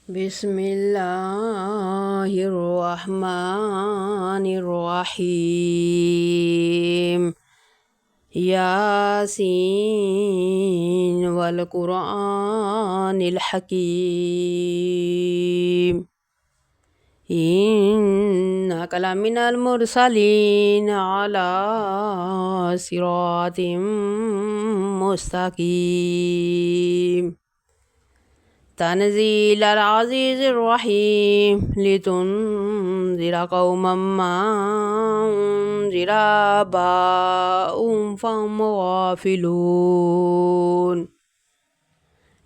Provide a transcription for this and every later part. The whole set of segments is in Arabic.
بسم الله الرحمن الرحيم ياسين والقرآن الحكيم إنك لمن المرسلين على صراط مستقيم تنزيل العزيز الرحيم لتنذر قوما ما أنذر آباؤهم فهم غافلون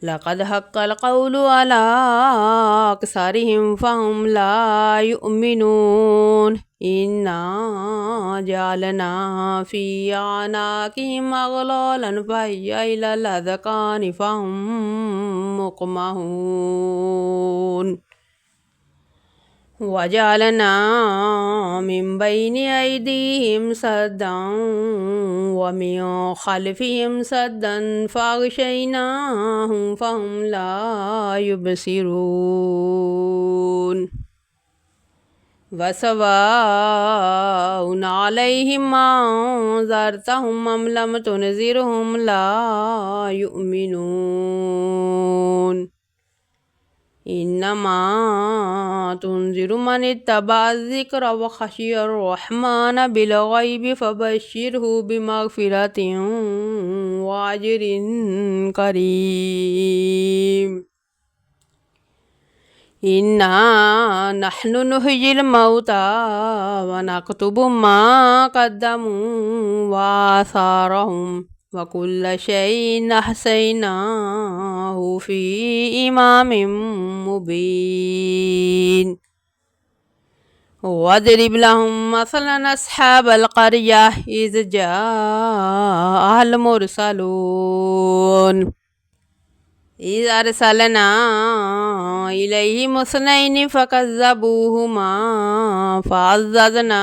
لقد حق القول على أكثرهم فهم لا يؤمنون إنا جعلنا في أعناقهم أغلالا فهي إلى الأذقان فهم مقمحون وجعلنا من بين أيديهم سدا ومن خلفهم سدا فأغشيناهم فهم لا يبصرون وسواء عليهم أنذرتهم أم لم تنذرهم لا يؤمنون إنما تنذر من اتبع الذكر وخشي الرحمن بالغيب فبشره بمغفرة وأجر كريم إنا نحن نحيي الموتى ونكتب ما قدموا وآثارهم وكل شيء أحصيناه في إمام مبين واضرب لهم مثلا أصحاب القرية إذ جاءها المرسلون إذ أرسلنا إليهم اثنين فكذبوهما فعززنا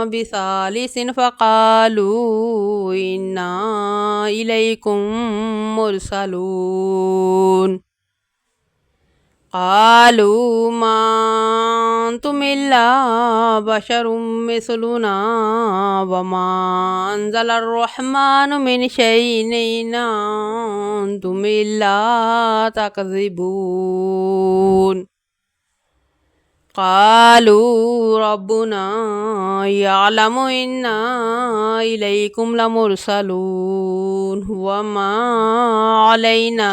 بثالث فقالوا إنا إليكم مرسلون قالوا ما أنتم إلا بشر مثلنا وما أنزل الرحمن من شيء إن أنتم إلا تكذبون قالوا ربنا يعلم إنا إليكم لمرسلون وما علينا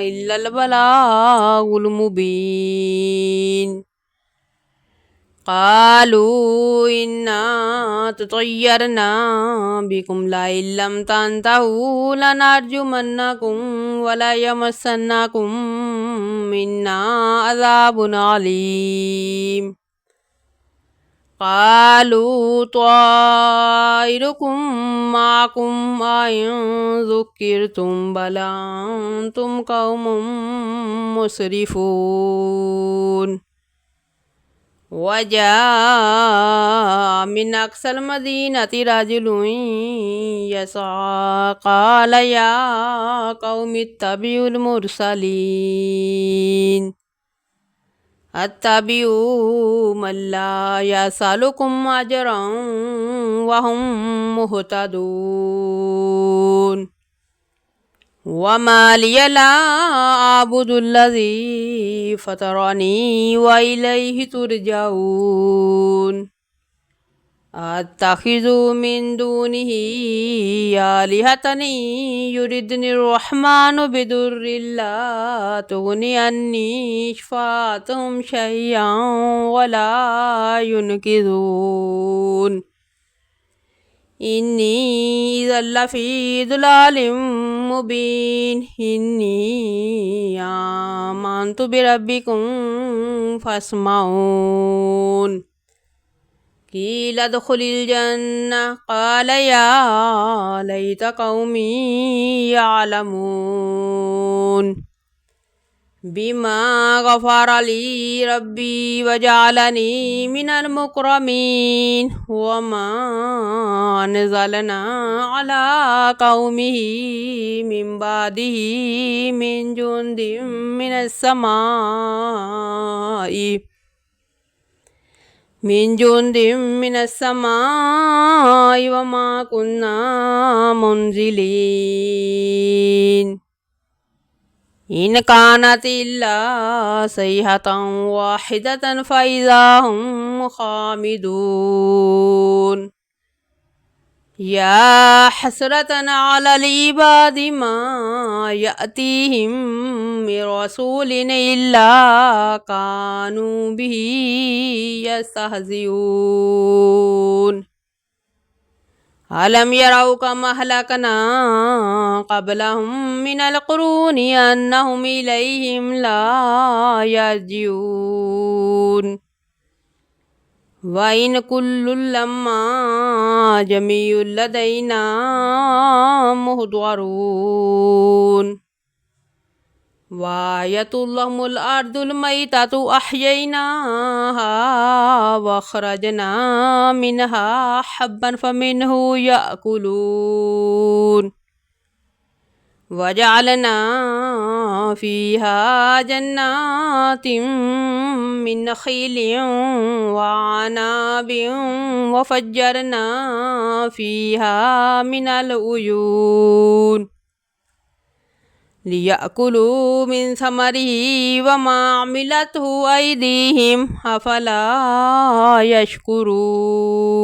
إلا البلاغ المبين قالوا إنا تطيرنا بكم لئن لم تنتهوا لنرجمنكم ولا يمسنكم منا عذاب عليم قالوا طائركم معكم أئن ذكرتم بل أنتم قوم مسرفون وجاء من أقصى المدينة رجل يسعى قال يا قوم اتبعوا المرسلين اتبعوا من لا يسألكم أجرا وهم مهتدون وما لي لا أعبد الذي فطرني وإليه ترجعون أتخذ من دونه آلهة يردني الرحمن بضر لا تغني عني شفاعتهم شيئا ولا ينقذون إني إذا لفي ضلال مبين إني آمنت بربكم فاسمعون قيل ادخل الجنة قال يا ليت قومي يعلمون بما غفر لي ربي وجعلني من المكرمين وما نزلنا على قومه من بعده من جند من السماء وما كنا منزلين إن كانت إلا صيحة واحدة فإذا هم خامدون يا حسرة على العباد ما يأتيهم من رسول إلا كانوا به يستهزئون ألم يروا كما أهلكنا قبلهم من القرون أنهم إليهم لا يرجعون وإن كل لما جميع لدينا محضرون وآية لهم الأرض الميتة أحييناها وأخرجنا منها حبا فمنه يأكلون وجعلنا فيها جنات من نخيل وعناب وفجرنا فيها من العيون ليأكلوا من ثمره وما عملته أيديهم أفلا يشكرون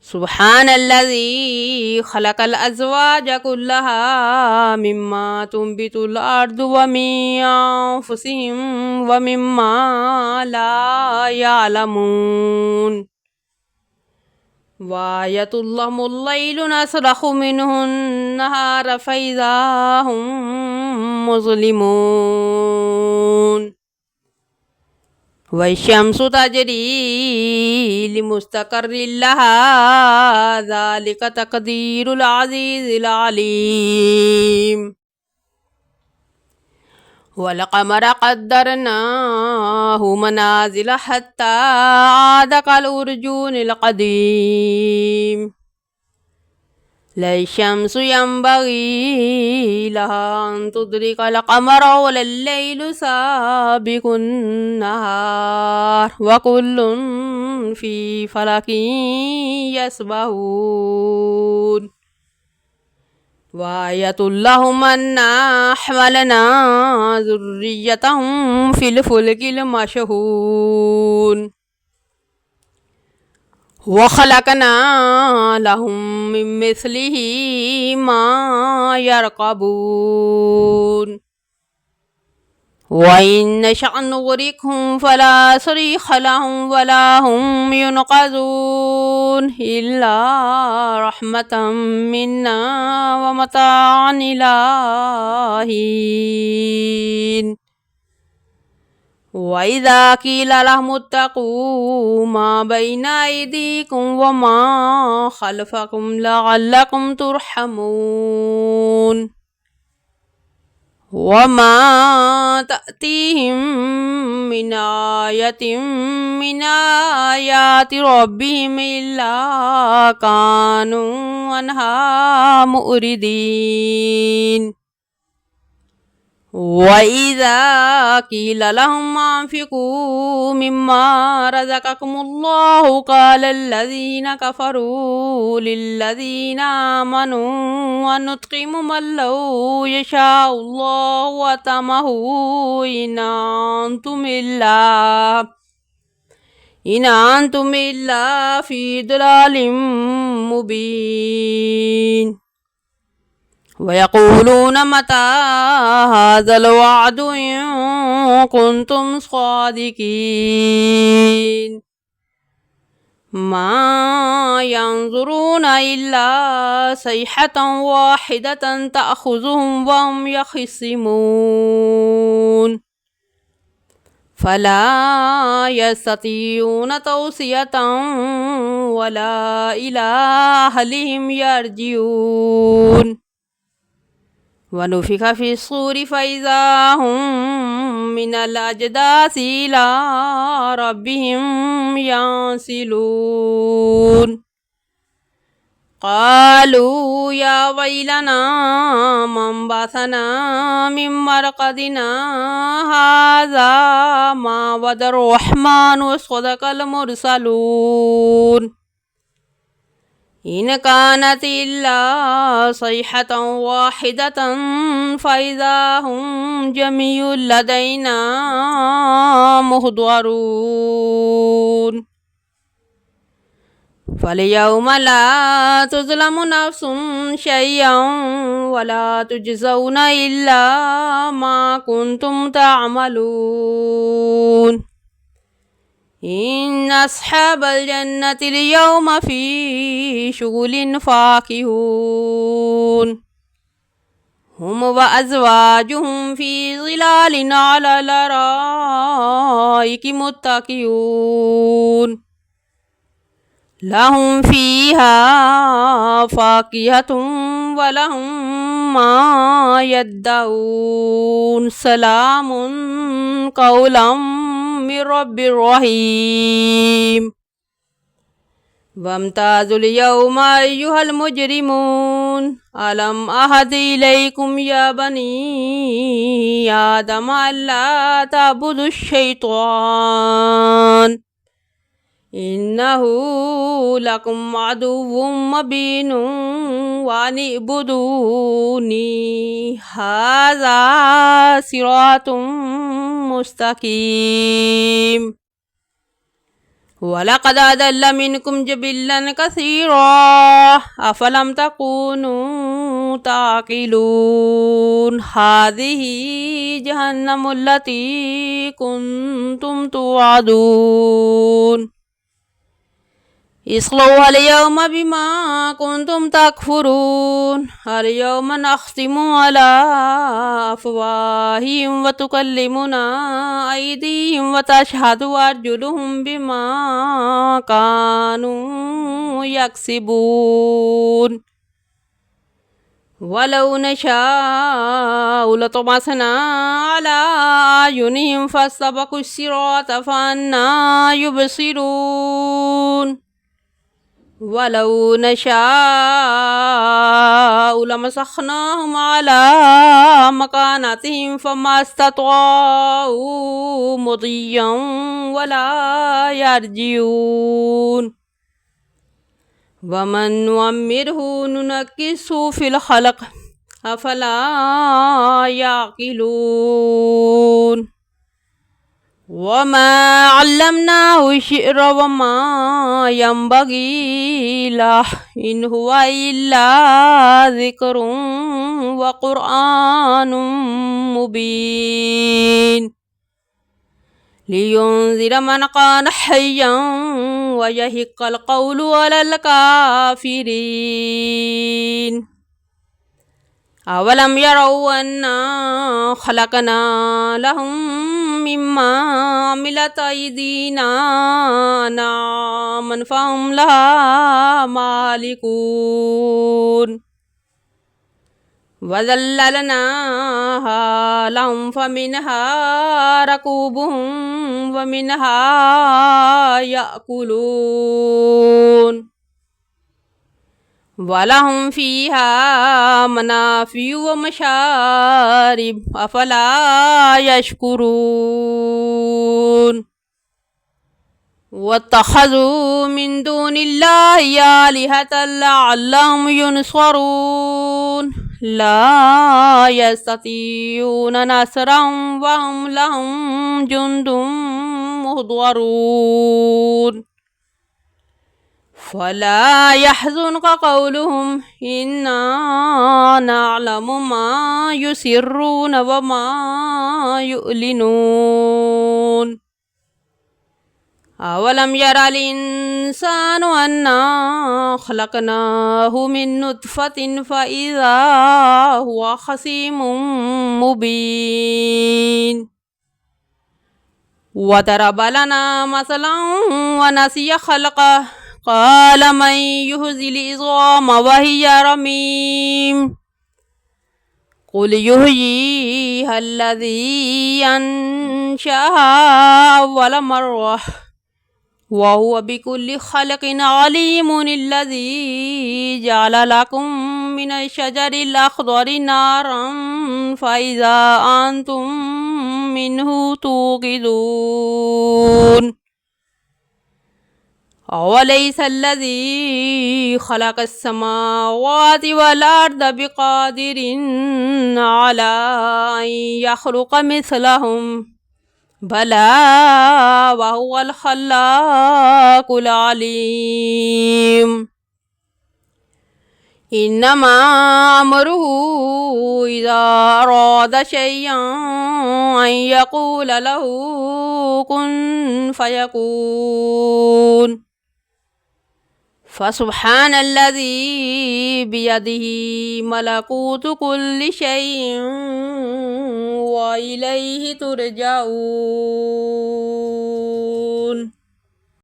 سبحان الذي خلق الأزواج كلها مما تنبت الأرض ومن أنفسهم ومما لا يعلمون وآية لهم الليل نسلخ منه النهار فإذا هم مظلمون والشمس تجري لمستقر لها ذلك تقدير العزيز العليم والقمر قدرناه منازل حتى عاد كالأرجون القديم لا الشمس ينبغي لها أن تدرك القمر ولا الليل سابق النهار وكل في فلك يسبحون وآية لهم أنا حملنا ذريتهم في الفلك المشحون وخلقنا لهم من مثله ما يركبون وإن نشأ نغرقهم فلا صريخ لهم ولا هم ينقذون إلا رحمة منا ومتاعا إلى حين وإذا قيل لهم اتقوا ما بين أيديكم وما خلفكم لعلكم ترحمون وما تأتيهم من آية من آيات ربهم إلا كانوا عنها مؤردين وإذا قيل لهم أنفقوا مما رزقكم الله قال الذين كفروا للذين آمنوا ونطعم من لو يشاء الله وطعمه إن أنتم إلا في ضلال مبين ويقولون متى هذا الوعد إن كنتم صادقين ما ينظرون إلا صيحة واحدة تأخذهم وهم يخصمون فلا يستطيعون توصية ولا إلى أهلهم يرجعون ونفخ في الصور فإذا هم من الأجداث إلى ربهم ينسلون قالوا يا ويلنا من بعثنا من مرقدنا هذا ما وعد الرحمن وصدق المرسلون إن كانت إلا صيحة واحدة فإذا هم جميع لدينا محضرون فاليوم لا تظلم نفس شيئا ولا تجزون إلا ما كنتم تعملون إن أصحاب الجنة اليوم في شغل فاكهون هم وأزواجهم في ظلال على الأرائك متكئون لهم فيها فاكهة ولهم ما يدعون سلام قولا من رب رحيم وامتازوا اليوم أيها المجرمون ألم أعهد إليكم يا بني آدم ألا تعبدوا الشيطان إنه لكم عدو مبين وأن اعبدوني هذا صراط مستقيم ولقد أضل منكم جبلا كثيرا أفلم تكونوا تعقلون هذه جهنم التي كنتم توعدون اصلوها اليوم بما كنتم تكفرون اليوم نختم على أفواههم وتكلمنا أيديهم وتشهد أرجلهم بما كانوا يكسبون ولو نشاء لطمسنا على أعينهم فاستبقوا الصراط فأنى يبصرون ولو نشاء لمسخناهم على مكانتهم فما استطاعوا مضيا ولا يرجعون ومن نعمره ننكسه في الخلق أفلا يعقلون وما علمناه الشعر وما ينبغي له إن هو إلا ذكر وقرآن مبين لينذر من كان حيا ويحق القول على الكافرين أولم يروا أنا خلقنا لهم مما عملت أيدينا أنعاما فهم لها مالكون وذللناها لهم فمنها ركوبهم ومنها يأكلون ولهم فيها منافع ومشارب أفلا يشكرون واتخذوا من دون الله آلهة لعلهم ينصرون لا يستطيعون نصرا وهم لهم جند محضرون فلا يحزنك قولهم إنا نعلم ما يسرون وما يعلنون أولم ير الإنسان أنا خلقناه من نطفة فإذا هو خصيم مبين وضرب لنا مثلا ونسي خلقه قال من يحيي العظام وهي رميم قل يحييها الذي أنشأها أول مرة وهو بكل خلق عليم الذي جعل لكم من الشجر الأخضر نارا فإذا أنتم منه توقدون أوليس الذي خلق السماوات والأرض بقادر على أن يخلق مثلهم بلى وهو الخلاق العليم إنما أمره إذا أراد شيئا أن يقول له كن فيكون فسبحان الذي بيده ملكوت كل شيء وإليه ترجعون.